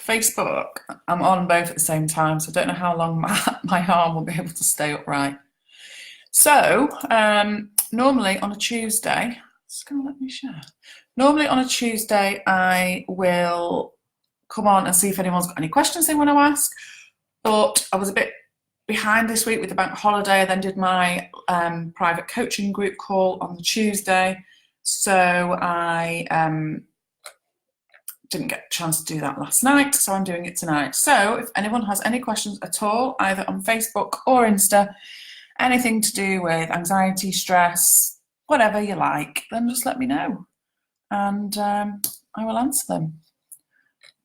Facebook, I'm on both at the same time, so I don't know how long my arm will be able to stay upright. So, normally on a Tuesday, it's going to let me share. Normally on a Tuesday, I will come on and see if anyone's got any questions they want to ask. But I was a bit behind this week with the bank holiday. I then did my private coaching group call on the Tuesday. So I didn't get a chance to do that last night, so I'm doing it tonight. So if anyone has any questions at all, either on Facebook or Insta, anything to do with anxiety, stress, whatever you like, then just let me know and I will answer them.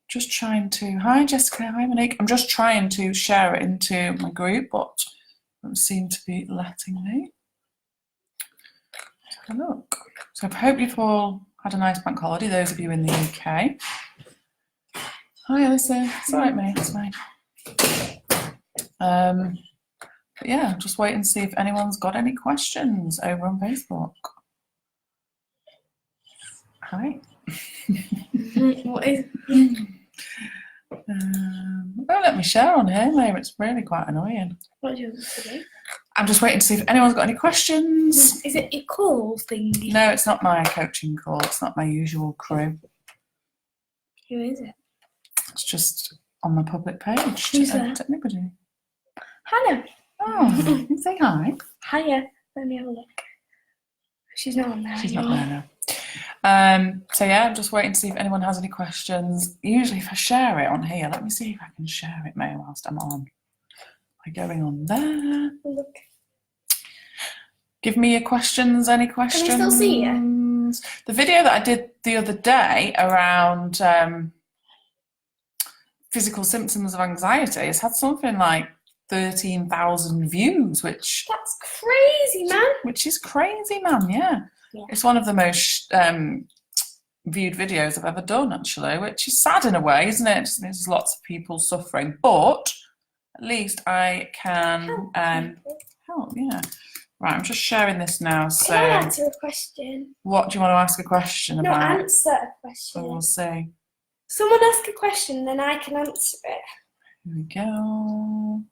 Just trying to, hi Jessica, hi Monique. I'm just trying to share it into my group, but it doesn't seem to be letting me. Have a look. So I hope you've all had a nice bank holiday, those of you in the UK. Hi Alyssa, it's all right mate, it's fine. But yeah, just wait and see if anyone's got any questions over on Facebook. Hi. What is? Don't let me share on here, mate. It's really quite annoying. What do you want to do? I'm just waiting to see if anyone's got any questions. Is it your call thing? No, it's not my coaching call. It's not my usual crew. Who is it? It's just on my public page. Who's that? To anybody. Hannah. Oh, say hi. Hiya. Let me have a look. She's not on there. She's not there now. So yeah, I'm just waiting to see if anyone has any questions. Usually if I share it on here, let me see if I can share it maybe whilst I'm on. By going on there. Look. Give me your questions, any questions? Can I still see you? The video that I did the other day around physical symptoms of anxiety has had something like 13,000 views, which That's crazy, man. which is crazy, man. Yeah. It's one of the most viewed videos I've ever done, actually, which is sad in a way, isn't it? Just means there's lots of people suffering, but at least I can help. Yeah. Right, I'm just sharing this now. So, Can I answer a question? what do you want to ask a question No, about? answer a question. So we'll see. Someone ask a question, then I can answer it. Here we go.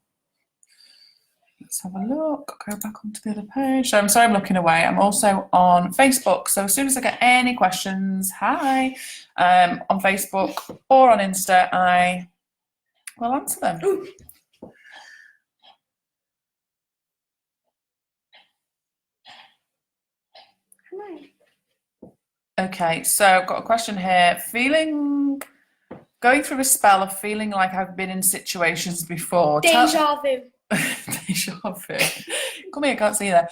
Let's have a look. Go back onto the other page. So I'm sorry I'm looking away. I'm also on Facebook. So as soon as I get any questions, hi, on Facebook or on Insta, I will answer them. Ooh. Okay, so I've got a question here. Going through a spell of feeling like I've been in situations before. Deja vu. Deja vu. Come here, I can't see that.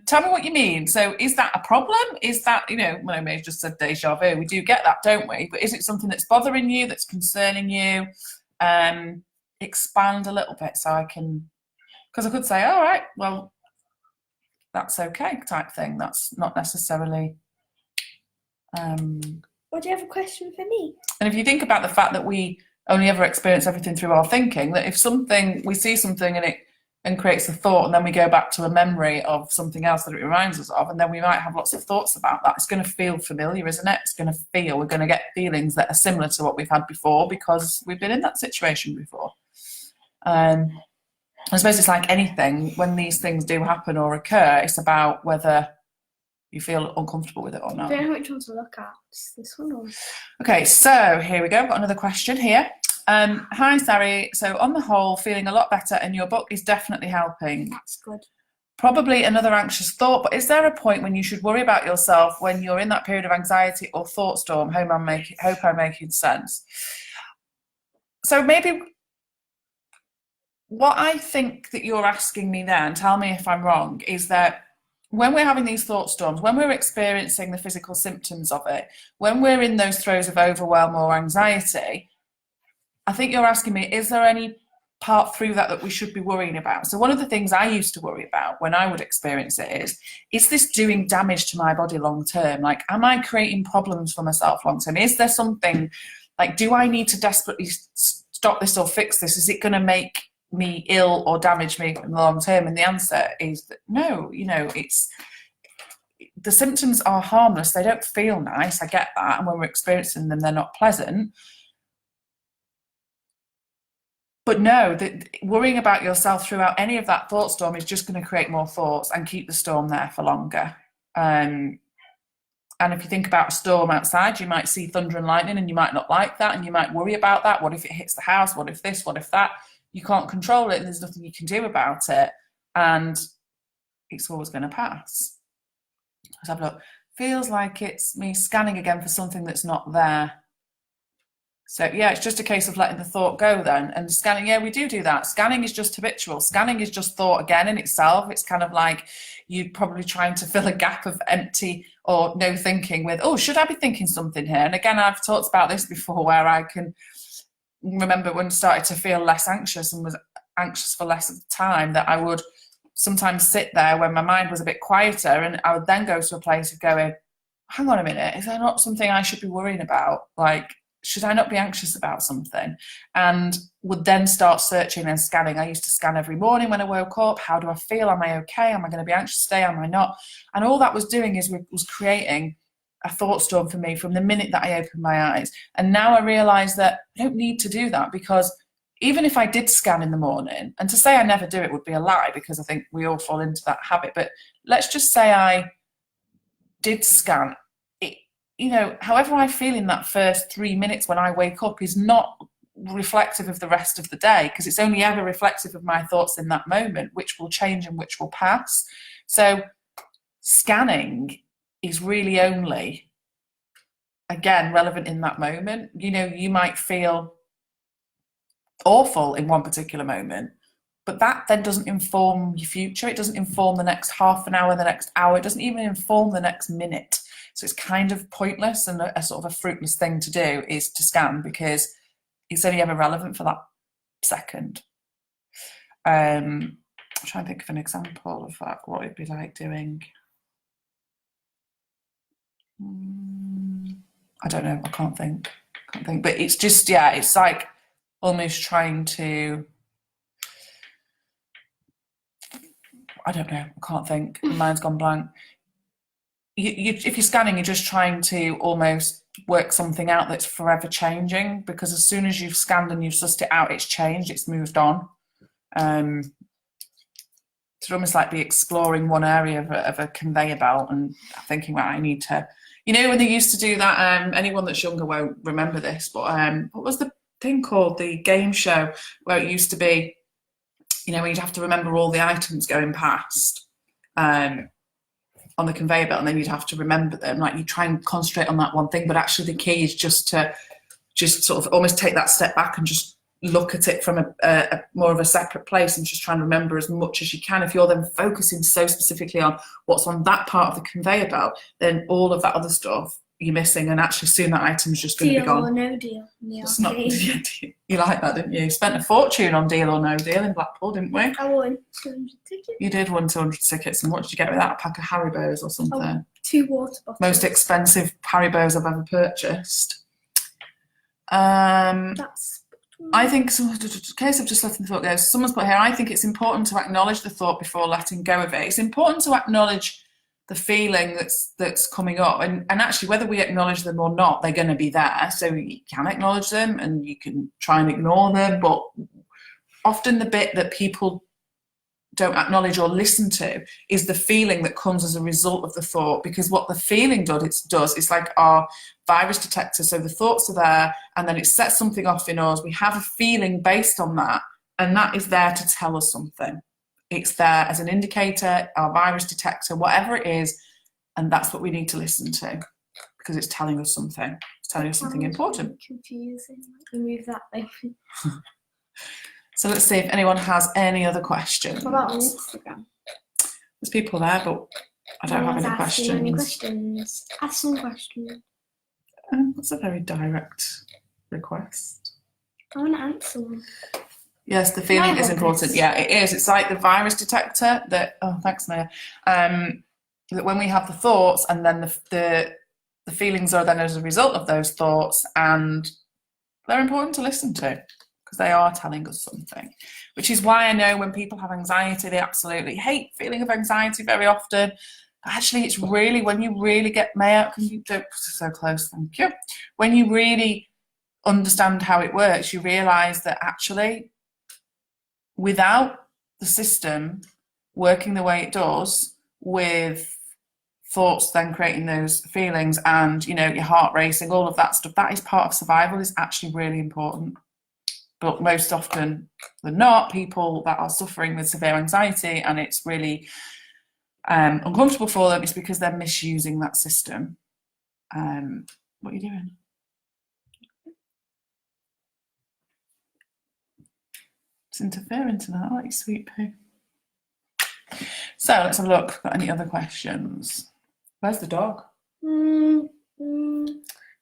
Tell me what you mean. So is that a problem? Is that, well, I may have just said deja vu. We do get that, don't we? But is it something that's bothering you, that's concerning you? Expand a little bit so I can, because I could say, all right, well, that's okay type thing. That's not necessarily... What do you have a question for me? And if you think about the fact that we only ever experience everything through our thinking, that if we see something and creates a thought, and then we go back to a memory of something else that it reminds us of, and then we might have lots of thoughts about that. It's going to feel familiar, isn't it? We're going to get feelings that are similar to what we've had before because we've been in that situation before. I suppose it's like anything, when these things do happen or occur, it's about whether you feel uncomfortable with it or not. I don't know which one to look at. It's this one or... Okay, so here we go. I've got another question here. Hi, Sari. So on the whole, feeling a lot better and your book is definitely helping. That's good. Probably another anxious thought, but is there a point when you should worry about yourself when you're in that period of anxiety or thought storm? Hope I'm making sense. So maybe what I think that you're asking me there, and tell me if I'm wrong, is that when we're having these thought storms, when we're experiencing the physical symptoms of it, when we're in those throes of overwhelm or anxiety, I think you're asking me, is there any part through that we should be worrying about? So one of the things I used to worry about when I would experience it is this doing damage to my body long term? Like, am I creating problems for myself long term? Is there something, like, do I need to desperately stop this or fix this? Is it going to make me ill or damage me in the long term? And the answer is that no. It's the symptoms are harmless. They don't feel nice. I get that, and when we're experiencing them, they're not pleasant. But no, worrying about yourself throughout any of that thought storm is just going to create more thoughts and keep the storm there for longer. And if you think about a storm outside, you might see thunder and lightning and you might not like that and you might worry about that. What if it hits the house? What if this? What if that? You can't control it and there's nothing you can do about it. And it's always going to pass. Let's have a look. Feels like it's me scanning again for something that's not there. So yeah, it's just a case of letting the thought go then. And scanning, yeah, we do that. Scanning is just habitual. Scanning is just thought again in itself. It's kind of like you're probably trying to fill a gap of empty or no thinking with, oh, should I be thinking something here? And again, I've talked about this before where I can remember when I started to feel less anxious and was anxious for less of the time, that I would sometimes sit there when my mind was a bit quieter and I would then go to a place of going, hang on a minute, is there not something I should be worrying about? Like, should I not be anxious about something? And would then start searching and scanning. I used to scan every morning when I woke up. How do I feel? Am I okay? Am I going to be anxious today? Am I not? And all that was doing was creating a thought storm for me from the minute that I opened my eyes. And now I realise that I don't need to do that, because even if I did scan in the morning, and to say I never do it would be a lie, because I think we all fall into that habit, but let's just say I did scan. You know, however I feel in that first 3 minutes when I wake up is not reflective of the rest of the day, because it's only ever reflective of my thoughts in that moment, which will change and which will pass. So scanning is really only, again, relevant in that moment. You know, you might feel awful in one particular moment, but that then doesn't inform your future. It doesn't inform the next half an hour, the next hour. It doesn't even inform the next minute. So it's kind of pointless and a sort of a fruitless thing to do is to scan, because it's only ever relevant for that second. I'm trying to think of an example of that, what it'd be like doing. I don't know, I can't think. But it's just, yeah, it's like almost trying to, I don't know, I can't think, my mind's gone blank. If you're scanning, you're just trying to almost work something out that's forever changing, because as soon as you've scanned and you've sussed it out, it's changed, it's moved on. It's almost like be exploring one area of a conveyor belt and thinking, well, I need to, you know, when they used to do that, anyone that's younger won't remember this, but what was the thing called, the game show, where it used to be, you know, when you'd have to remember all the items going past on the conveyor belt, and then you'd have to remember them. Like, you try and concentrate on that one thing, but actually the key is just to sort of almost take that step back and just look at it from a more of a separate place and just try and remember as much as you can. If you're then focusing so specifically on what's on that part of the conveyor belt, then all of that other stuff you're missing, and actually soon that item's just going to be gone. Deal or No Deal. It's not, you like that, didn't you? You spent a fortune on Deal or No Deal in Blackpool, didn't we? I won 200 tickets. You did win 200 tickets, and what did you get with that? A pack of Haribos or something? Oh, 2 water bottles. Most expensive Haribos I've ever purchased. That's... I think, so, in case of just letting the thought go, someone's put here, I think it's important to acknowledge the thought before letting go of it. It's important to acknowledge the feeling that's coming up, and actually whether we acknowledge them or not, they're going to be there. So you can acknowledge them and you can try and ignore them, but often the bit that people don't acknowledge or listen to is the feeling that comes as a result of the thought, because what the feeling does it's like our virus detector. So the thoughts are there and then it sets something off in us. We have a feeling based on that, and that is there to tell us something. It's there as an indicator, our virus detector, whatever it is, and that's what we need to listen to, because it's telling us something. It's telling us something important. Confusing. Remove that thing. So let's see if anyone has any other questions. What about on Instagram? There's people there, but I don't have any questions. Any questions? Ask some questions. That's a very direct request. I want to answer one. Yes, the feeling is important. Yeah, it is. It's like the virus detector that, oh, thanks, Maya. That when we have the thoughts, and then the feelings are then as a result of those thoughts, and they're important to listen to, because they are telling us something. Which is why I know when people have anxiety, they absolutely hate feeling of anxiety very often. Actually, it's really, when you really get, Maya, can you don't put it so close, thank you. When you really understand how it works, you realise that actually without the system working the way it does, with thoughts then creating those feelings and, you know, your heart racing, all of that stuff, that is part of survival, is actually really important. But most often than not, people that are suffering with severe anxiety and it's really uncomfortable for them, is because they're misusing that system. What are you doing? It's interfering tonight, aren't you, sweet poo? So let's have a look. Got any other questions? Where's the dog?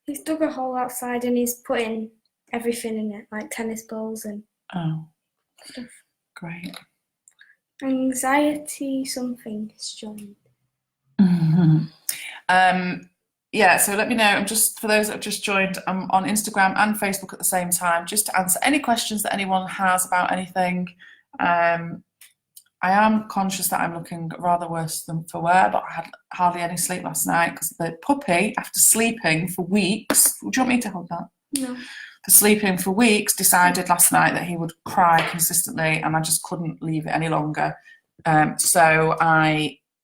He's dug a hole outside and he's putting everything in it, like tennis balls and stuff. Great. Anxiety something is joined. Yeah, so let me know. I'm just, for those that have just joined, I'm on Instagram and Facebook at the same time, just to answer any questions that anyone has about anything. I am conscious that I'm looking rather worse than for wear, but I had hardly any sleep last night because the puppy, after sleeping for weeks, do you want me to hold that? No. For sleeping for weeks, decided last night that he would cry consistently and I just couldn't leave it any longer. So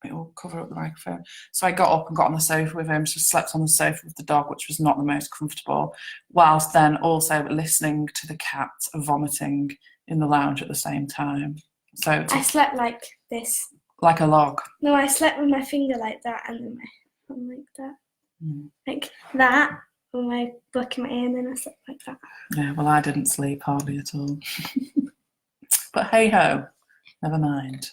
it will cover up the microphone. So I got up and got on the sofa with him, so slept on the sofa with the dog, which was not the most comfortable, whilst then also listening to the cat vomiting in the lounge at the same time. So I slept like this. Like a log. No, I slept with my finger like that and then my thumb like that. Like that, with my book in my ear, and then I slept like that. Yeah, well, I didn't sleep hardly at all. But hey ho, never mind.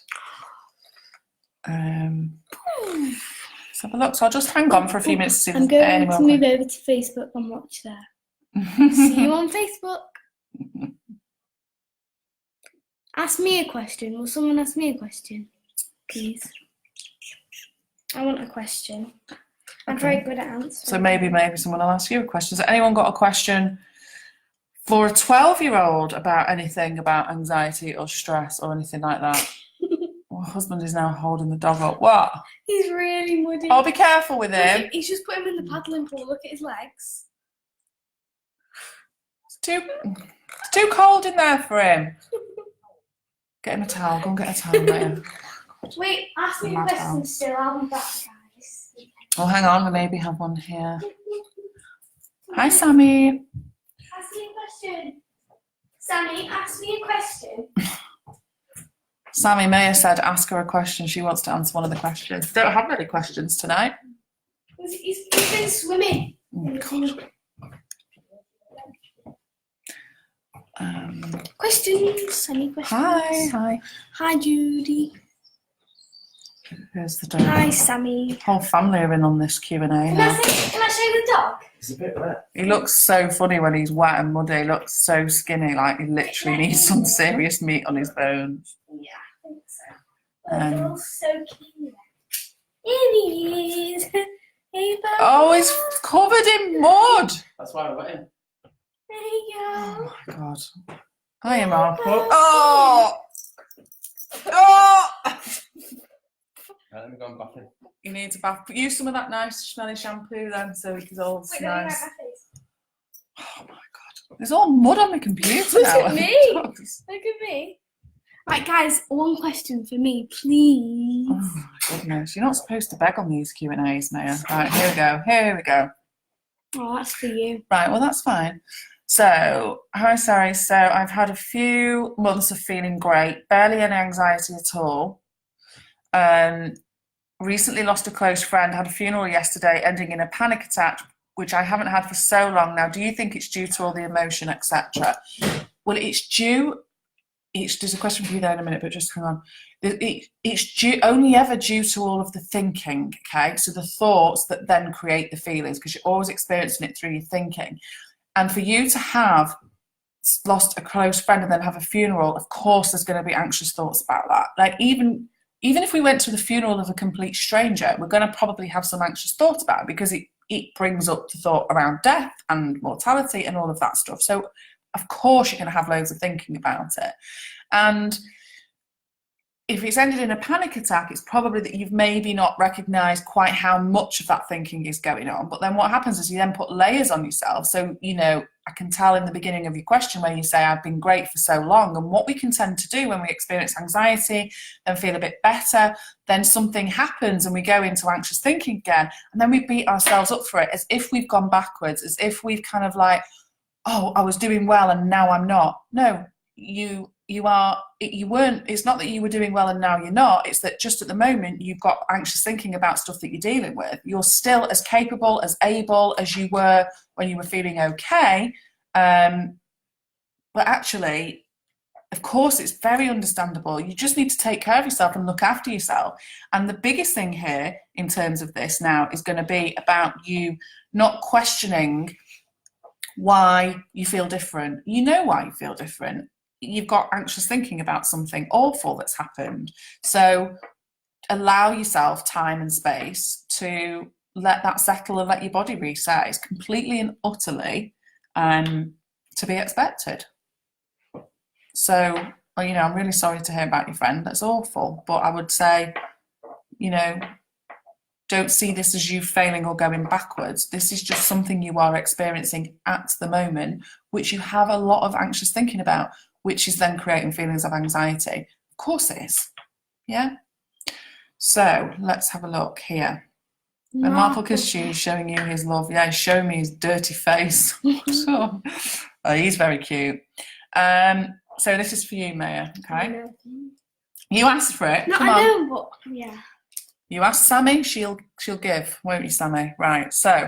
Let's have a look. So I'll just hang on for a few minutes to see if I'm there's any going more to move over to Facebook and watch there. See you on Facebook. Ask me a question. Will someone ask me a question, please? I want a question. I'm very good at answering. So maybe someone will ask you a question. Has anyone got a question for a 12-year-old about anything about anxiety or stress or anything like that? My husband is now holding the dog up. What? He's really muddy. Oh, be careful with him. He's just put him in the paddling pool. Look at his legs. It's too cold in there for him. Get him a towel. Go and get a towel, mate. Wait, ask me a question still. I'll be back, guys. Oh, hang on. We maybe have one here. Hi, Sammy. Ask me a question. Sammy, ask me a question. Sammy Mayer said ask her a question. She wants to answer one of the questions. Don't have any questions tonight. He's been swimming. Oh, God. Questions? Any questions? Hi, Judy. Here's the dog. Hi, Sammy. Whole family are in on this Q&A now. Can I show you the dog? It's a bit wet. He looks so funny when he's wet and muddy. He looks so skinny, like he literally needs some serious meat on his bones. Yeah, I think so. They're all so cute. Here he is. Hey, Bubba. Oh, he's covered in mud. That's why I wet him. There you go. Oh my God. Hiya, Mom. Oh! Oh! Right, let me go and bath him. He needs a bath. Use some of that nice smelly shampoo then, so he's all Wait, nice. my face. Oh my God. There's all mud on my computer Look now. at me. Look at me. Right, guys, one question for me, please. Oh my goodness. You're not supposed to beg on these Q&As, Maya. Right, here we go. Here we go. Oh, that's for you. Right, well, that's fine. So, hi, Sari. So, I've had a few months of feeling great, barely any anxiety at all. Recently lost a close friend, had a funeral yesterday, ending in a panic attack, which I haven't had for so long now. Do you think it's due to all the emotion, etc.? Well, it's due. There's a question for you there in a minute, but just hang on. It's only ever due to all of the thinking, okay? So the thoughts that then create the feelings, because you're always experiencing it through your thinking. And for you to have lost a close friend and then have a funeral, of course there's going to be anxious thoughts about that. Like even if we went to the funeral of a complete stranger, we're going to probably have some anxious thoughts about it because it brings up the thought around death and mortality and all of that stuff. So of course you're going to have loads of thinking about it. And if it's ended in a panic attack, it's probably that you've maybe not recognised quite how much of that thinking is going on. But then what happens is you then put layers on yourself. So, I can tell in the beginning of your question where you say, I've been great for so long. And what we can tend to do when we experience anxiety and feel a bit better, then something happens and we go into anxious thinking again. And then we beat ourselves up for it as if we've gone backwards, as if we've kind of like, oh, I was doing well and now I'm not. No, you weren't. It's not that you were doing well and now you're not. It's that just at the moment you've got anxious thinking about stuff that you're dealing with. You're still as capable, as able as you were when you were feeling okay. But actually, of course, it's very understandable. You just need to take care of yourself and look after yourself. And the biggest thing here in terms of this now is going to be about you not questioning why you feel different. You know why you feel different. You've got anxious thinking about something awful that's happened. So allow yourself time and space to let that settle and let your body reset. It's completely and utterly to be expected. So, I'm really sorry to hear about your friend. That's awful. But I would say, don't see this as you failing or going backwards. This is just something you are experiencing at the moment, which you have a lot of anxious thinking about, which is then creating feelings of anxiety. Of course it is. Yeah? So let's have a look here. And Marple Cashew is showing you his love. Yeah, he's showing me his dirty face. Oh, he's very cute. So this is for you, Maya, okay? You asked for it. No, Come I on. know, but yeah. You ask Sammy, she'll give, won't you, Sammy? Right, so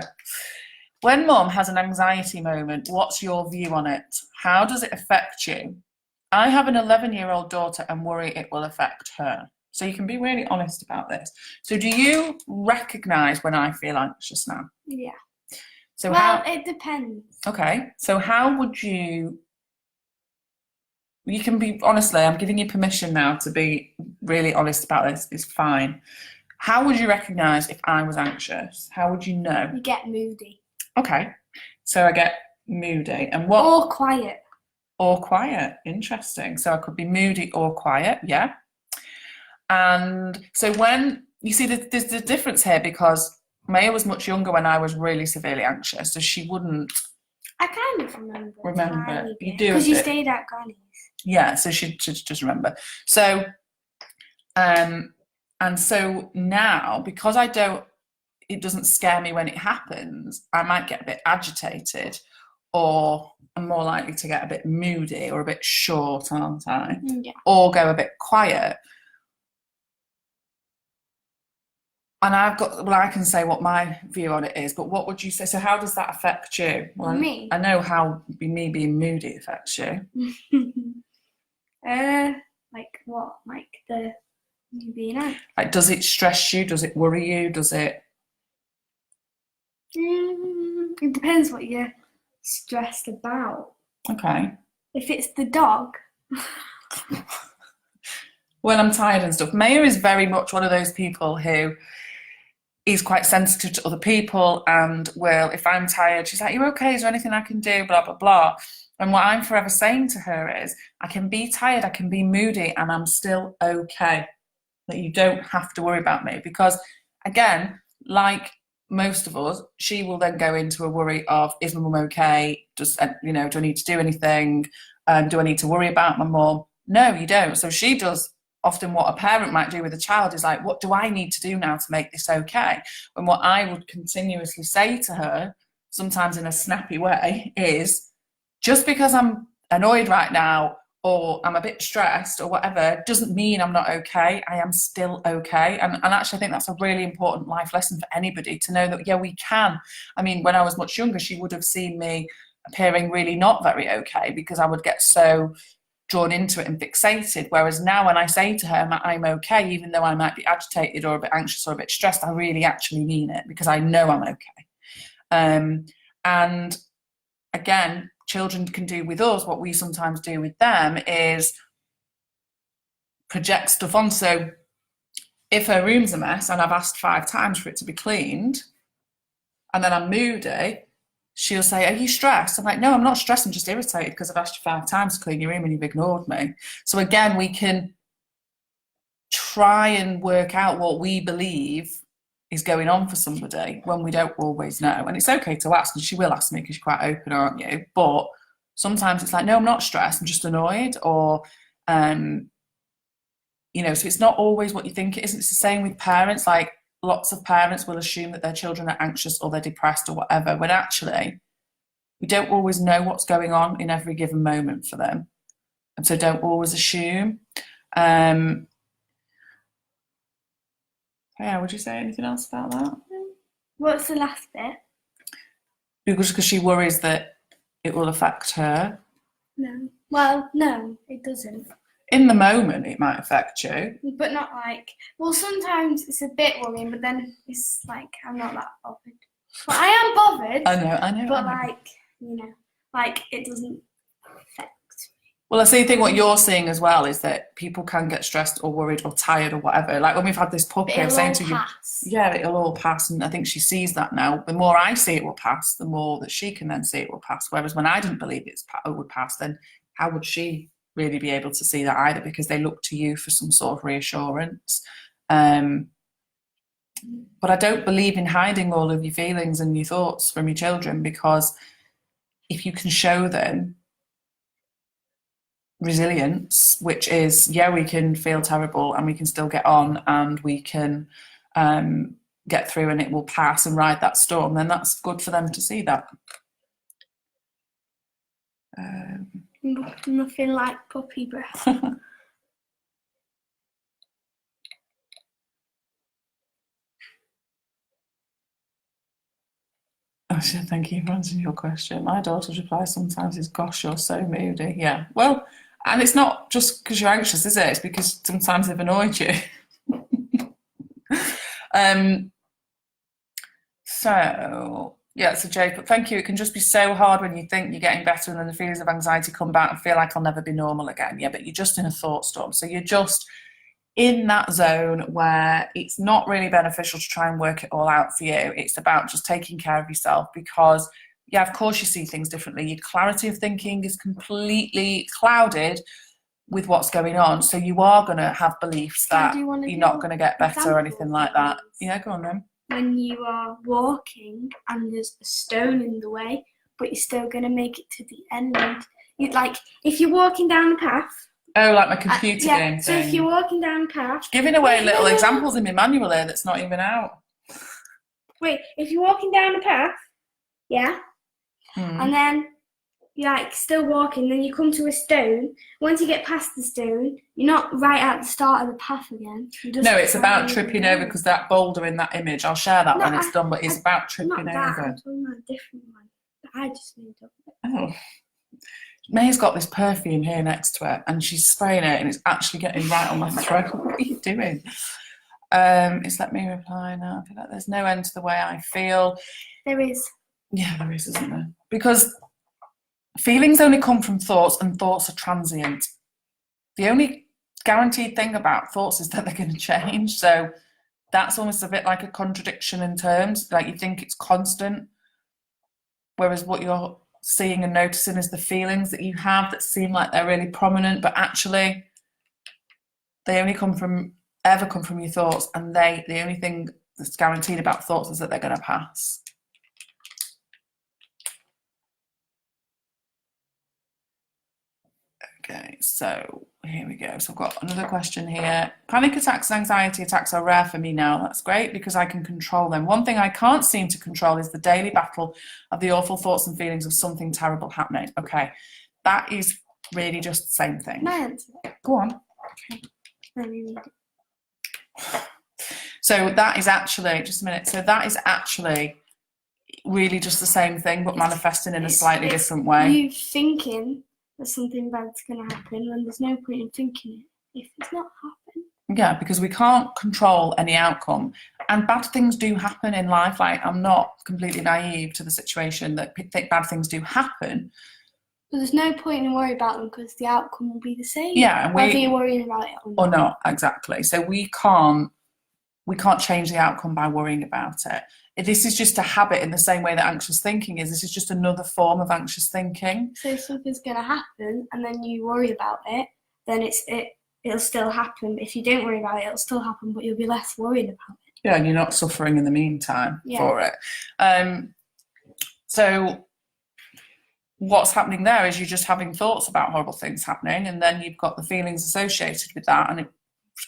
when Mum has an anxiety moment, what's your view on it? How does it affect you? I have an 11-year-old daughter and worry it will affect her. So you can be really honest about this. So do you recognise when I feel anxious now? Yeah. So well, it depends. Okay, so how would you can be, honestly, I'm giving you permission now to be really honest about this. It's fine. How would you recognise if I was anxious? How would you know? You get moody. Okay, so I get moody. And what? Or quiet. Or quiet. Interesting. So I could be moody or quiet, yeah. And so when, you see, there's the difference here because Maya was much younger when I was really severely anxious, so she wouldn't I kind of remember. You do. Because you stayed at Granny's. Yeah, so she just remember. So, and so now, because it doesn't scare me when it happens, I might get a bit agitated, or I'm more likely to get a bit moody or a bit short, aren't I? Yeah. Or go a bit quiet. And I can say what my view on it is, but what would you say? So how does that affect you? Well, me? I know how me being moody affects you. Like what? Like you being out? Like, does it stress you? Does it worry you? Does it? It depends what you're stressed about. Okay. If it's the dog. When I'm tired and stuff. Maya is very much one of those people who is quite sensitive to other people and will, if I'm tired, she's like, "You okay? Is there anything I can do?" Blah, blah, blah. And what I'm forever saying to her is, I can be tired, I can be moody, and I'm still okay. That you don't have to worry about me. Because, again, like most of us, she will then go into a worry of, is my mum okay? Do I need to do anything? Do I need to worry about my mum? No, you don't. So she does often what a parent might do with a child, is like, what do I need to do now to make this okay? And what I would continuously say to her, sometimes in a snappy way, is, just because I'm annoyed right now or I'm a bit stressed or whatever doesn't mean I'm not okay. I am still okay. And actually I think that's a really important life lesson for anybody, to know that, yeah, we can. I mean, when I was much younger, she would have seen me appearing really not very okay because I would get so drawn into it and fixated. Whereas now when I say to her, I'm okay, even though I might be agitated or a bit anxious or a bit stressed, I really actually mean it because I know I'm okay. And again, children can do with us what we sometimes do with them, is project stuff on. So if her room's a mess and I've asked 5 times for it to be cleaned, and then I'm moody, she'll say, "Are you stressed?" I'm like, "No, I'm not stressed, I'm just irritated because I've asked you 5 times to clean your room and you've ignored me." So again, we can try and work out what we believe is going on for somebody when we don't always know. And it's okay to ask, and she will ask me because you're quite open, aren't you? But sometimes it's like, no, I'm not stressed, I'm just annoyed, or you know, so it's not always what you think it is. It's the same with parents. Like, lots of parents will assume that their children are anxious or they're depressed or whatever, when actually we don't always know what's going on in every given moment for them. And so don't always assume. Yeah, would you say anything else about that? What's the last bit? Because she worries that it will affect her. No. Well, no, it doesn't. In the moment, it might affect you. But not like, well, sometimes it's a bit worrying, but then it's like, I'm not that bothered. But I am bothered. I know. But like, you know, like it doesn't affect. Well, I think what you're seeing as well is that people can get stressed or worried or tired or whatever. Like when we've had this puppy, I'm saying to you, yeah, it'll all pass. And I think she sees that now. The more I see it will pass, the more that she can then see it will pass. Whereas when I didn't believe it would pass, then how would she really be able to see that either? Because they look to you for some sort of reassurance. But I don't believe in hiding all of your feelings and your thoughts from your children, because if you can show them resilience, which is, yeah, we can feel terrible and we can still get on and we can get through and it will pass and ride that storm, then that's good for them to see that. Nothing like puppy breath. Oh, shit, thank you for answering your question. My daughter's reply sometimes is, gosh, you're so moody. Yeah, well, and it's not just because you're anxious, is it? It's because sometimes they've annoyed you. So, yeah, so Jacob, thank you. It can just be so hard when you think you're getting better and then the feelings of anxiety come back and feel like I'll never be normal again. Yeah, but you're just in a thought storm. So you're just in that zone where it's not really beneficial to try and work it all out for you. It's about just taking care of yourself, because, yeah, of course you see things differently. Your clarity of thinking is completely clouded with what's going on. So you are going to have beliefs that you're not going to get better or anything like that. Yeah, go on then. When you are walking and there's a stone in the way, but you're still going to make it to the end. Like, if you're walking down the path. Oh, like my computer game so thing. if you're walking down the path. Giving away little examples in my manual here that's not even out. Wait, if you're walking down the path, yeah, and then you're like still walking, then you come to a stone. Once you get past the stone, you're not right at the start of the path again. No, it's about tripping over, because that boulder in that image, I'll share that when it's done, but it's about tripping over. I'm talking about a different one that I just made up. Oh. May's got this perfume here next to her and she's spraying it and it's actually getting right on my throat. What are you doing? It's let me reply now. I feel like there's no end to the way I feel. There is. Yeah, there is, isn't there? Because feelings only come from thoughts, and thoughts are transient. The only guaranteed thing about thoughts is that they're going to change. So that's almost a bit like a contradiction in terms. Like, you think it's constant, whereas what you're seeing and noticing is the feelings that you have that seem like they're really prominent, but actually they only come from your thoughts, and the only thing that's guaranteed about thoughts is that they're going to pass. Okay, so here we go. So I've got another question here. Panic attacks and anxiety attacks are rare for me now. That's great, because I can control them. One thing I can't seem to control is the daily battle of the awful thoughts and feelings of something terrible happening. Okay, that is really just the same thing. My answer. Go on. Okay, let me read it. So that is actually, just a minute, so that is actually really just the same thing, but manifesting in a slightly different way. You thinking that something bad's going to happen when there's no point in thinking it if it's not happened. Yeah, because we can't control any outcome, and bad things do happen in life. Like, I'm not completely naive to the situation that bad things do happen. But there's no point in worrying about them, because the outcome will be the same. Yeah, and whether you're worrying about it or not. Exactly. So we can't change the outcome by worrying about it. This is just a habit in the same way that anxious thinking is. This is just another form of anxious thinking. So if something's going to happen and then you worry about it, then it'll still happen. If you don't worry about it, it'll still happen, but you'll be less worried about it. Yeah, and you're not suffering in the meantime for it. So what's happening there is you're just having thoughts about horrible things happening, and then you've got the feelings associated with that, and it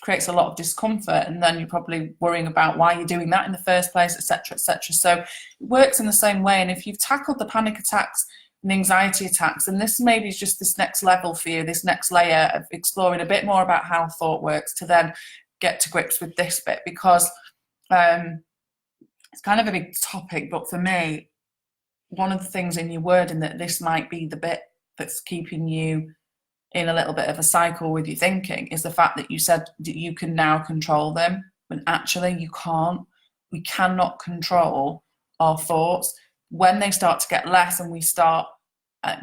creates a lot of discomfort, and then you're probably worrying about why you're doing that in the first place, etc., etc. So it works in the same way. And if you've tackled the panic attacks and anxiety attacks, and this maybe is just this next level for you, this next layer of exploring a bit more about how thought works to then get to grips with this bit, because it's kind of a big topic, but for me, one of the things in your wording that this might be the bit that's keeping you in a little bit of a cycle with your thinking is the fact that you said that you can now control them, when actually you can't. We cannot control our thoughts. When they start to get less and we start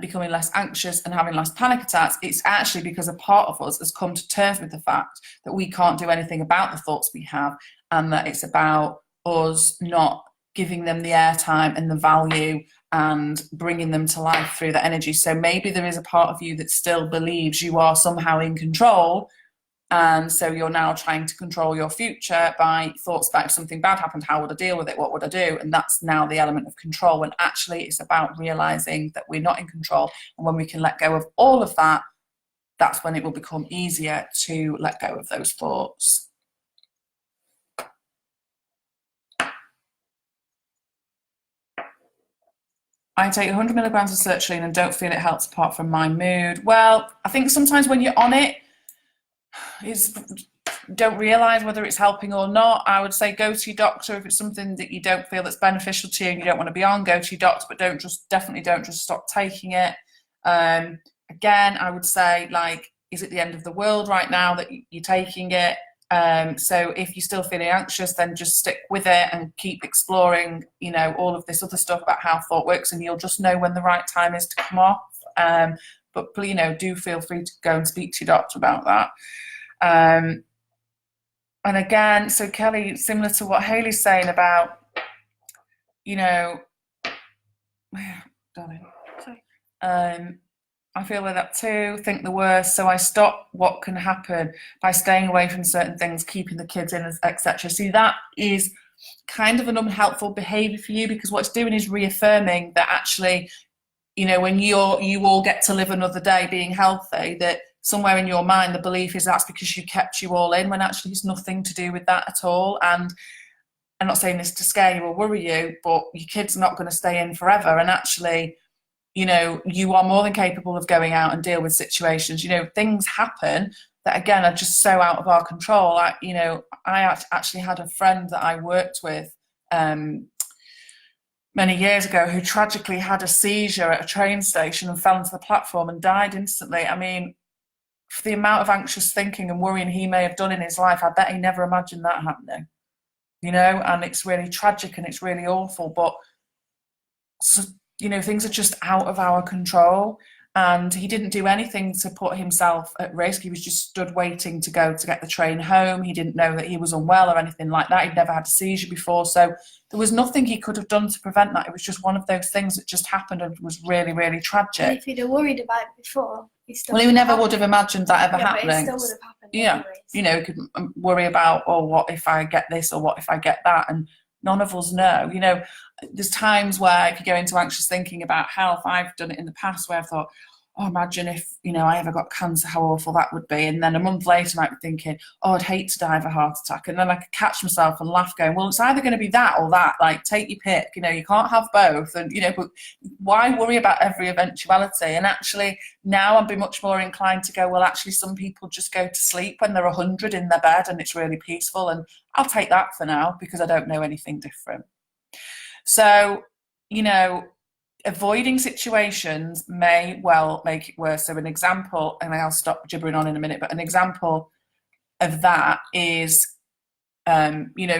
becoming less anxious and having less panic attacks, it's actually because a part of us has come to terms with the fact that we can't do anything about the thoughts we have, and that it's about us not giving them the airtime and the value and bringing them to life through the energy. So maybe there is a part of you that still believes you are somehow in control, and so you're now trying to control your future by thoughts about if something bad happened, how would I deal with it, what would I do? And that's now the element of control, when actually it's about realizing that we're not in control. And when we can let go of all of that, that's when it will become easier to let go of those thoughts. I take 100 milligrams of sertraline and don't feel it helps apart from my mood. Well, I think sometimes when you're on it, don't realise whether it's helping or not. I would say go to your doctor if it's something that you don't feel that's beneficial to you and you don't want to be on. Go to your doctor, but definitely don't just stop taking it. Again, I would say, like, is it the end of the world right now that you're taking it? So if you're still feeling anxious, then just stick with it and keep exploring, all of this other stuff about how thought works, and you'll just know when the right time is to come off. But do feel free to go and speak to your doctor about that. And again, so Kelly, similar to what Hayley's saying about, darling, sorry. I feel like that too, think the worst, so I stop what can happen by staying away from certain things, keeping the kids in, etc. See, that is kind of an unhelpful behaviour for you, because what it's doing is reaffirming that actually, when you all get to live another day being healthy, that somewhere in your mind the belief is that's because you kept you all in, when actually it's nothing to do with that at all. And I'm not saying this to scare you or worry you, but your kid's not going to stay in forever, and actually, you are more than capable of going out and deal with situations. Things happen that, again, are just so out of our control. I actually had a friend that I worked with many years ago who tragically had a seizure at a train station and fell into the platform and died instantly. I mean, for the amount of anxious thinking and worrying he may have done in his life, I bet he never imagined that happening. And it's really tragic and it's really awful, but things are just out of our control, and he didn't do anything to put himself at risk. He was just stood waiting to go to get the train home. He didn't know that he was unwell or anything like that. He'd never had a seizure before, so there was nothing he could have done to prevent that. It was just one of those things that just happened and was really, really tragic. And if he'd have worried about it before, he never would have imagined that ever happening. But it still would have happened. Yeah, anyways. He could worry about, what if I get this or what if I get that, and none of us know. There's times where if you go into anxious thinking about health, I've done it in the past where I've thought, imagine if, I ever got cancer, how awful that would be. And then a month later I might be thinking, I'd hate to die of a heart attack. And then I could catch myself and laugh going, well, it's either going to be that or that. Like, take your pick. You can't have both. And, but why worry about every eventuality? And actually now I'd be much more inclined to go, well, actually some people just go to sleep when they're 100 in their bed and it's really peaceful. And I'll take that for now because I don't know anything different. So, avoiding situations may well make it worse. So an example, and I'll stop gibbering on in a minute, but an example of that is,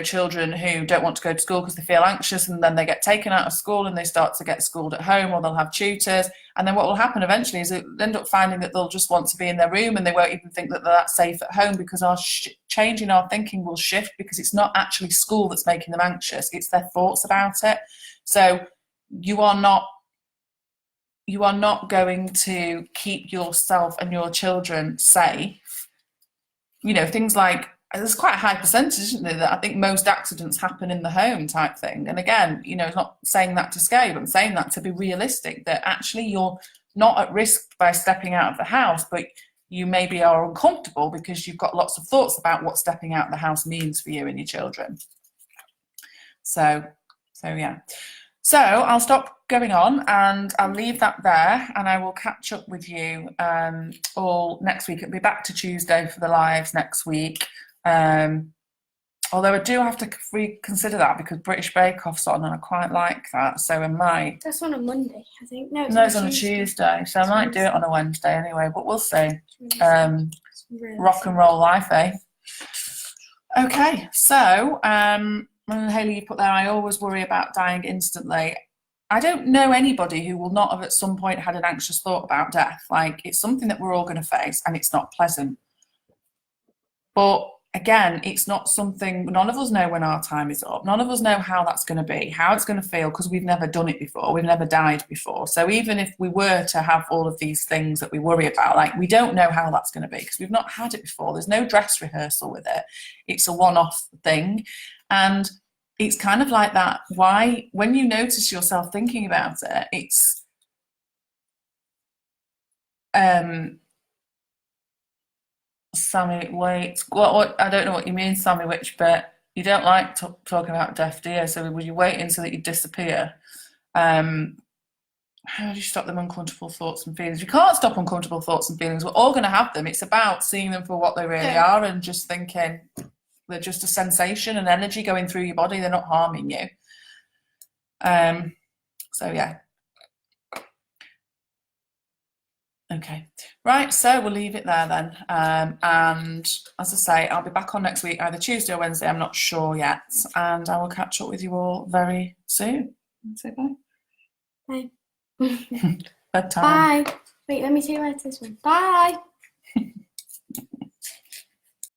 children who don't want to go to school because they feel anxious, and then they get taken out of school and they start to get schooled at home, or they'll have tutors. And then what will happen eventually is they'll end up finding that they'll just want to be in their room and they won't even think that they're that safe at home, because our change in our thinking will shift, because it's not actually school that's making them anxious, it's their thoughts about it. So you are not going to keep yourself and your children safe you know, things like there's quite a high percentage, isn't there, that I think most accidents happen in the home type thing. And again, you know, it's not saying that to scare you, but I'm saying that to be realistic, that actually you're not at risk by stepping out of the house, but you maybe are uncomfortable because you've got lots of thoughts about what stepping out of the house means for you and your children. So yeah. So I'll stop going on and I'll leave that there, and I will catch up with you all next week. It'll be back to Tuesday for the lives next week. Although I do have to reconsider that because British Bake Off's on and I quite like that, so I might. That's on a Monday, I think. No, it's on a Tuesday, so I might do it on a Wednesday anyway, but we'll see. Really Rock and roll life, eh? Okay, so Hayley, you put there, I always worry about dying instantly. I don't know anybody who will not have at some point had an anxious thought about death. Like, it's something that we're all going to face and it's not pleasant. But again, it's not something, none of us know when our time is up. None of us know how that's going to be, how it's going to feel, because we've never done it before. We've never died before. So even if we were to have all of these things that we worry about, like, we don't know how that's going to be because we've not had it before. There's no dress rehearsal with it. It's a one-off thing. And it's kind of like that. Why, when you notice yourself thinking about it, it's Sammy, wait, what I don't know what you mean, Sammy, which bit? You don't like talking about death, do you? So would you wait until you disappear? How do you stop them uncomfortable thoughts and feelings? You can't stop uncomfortable thoughts and feelings. We're all going to have them. It's about seeing them for what they really are and just thinking they're just a sensation and energy going through your body. They're not harming you. So yeah. Okay, right, so we'll leave it there then. And as I say, I'll be back on next week, either Tuesday or Wednesday, I'm not sure yet. And I will catch up with you all very soon. Say bye. Bye. Bedtime. Bye. Wait, let me see where this one. Bye.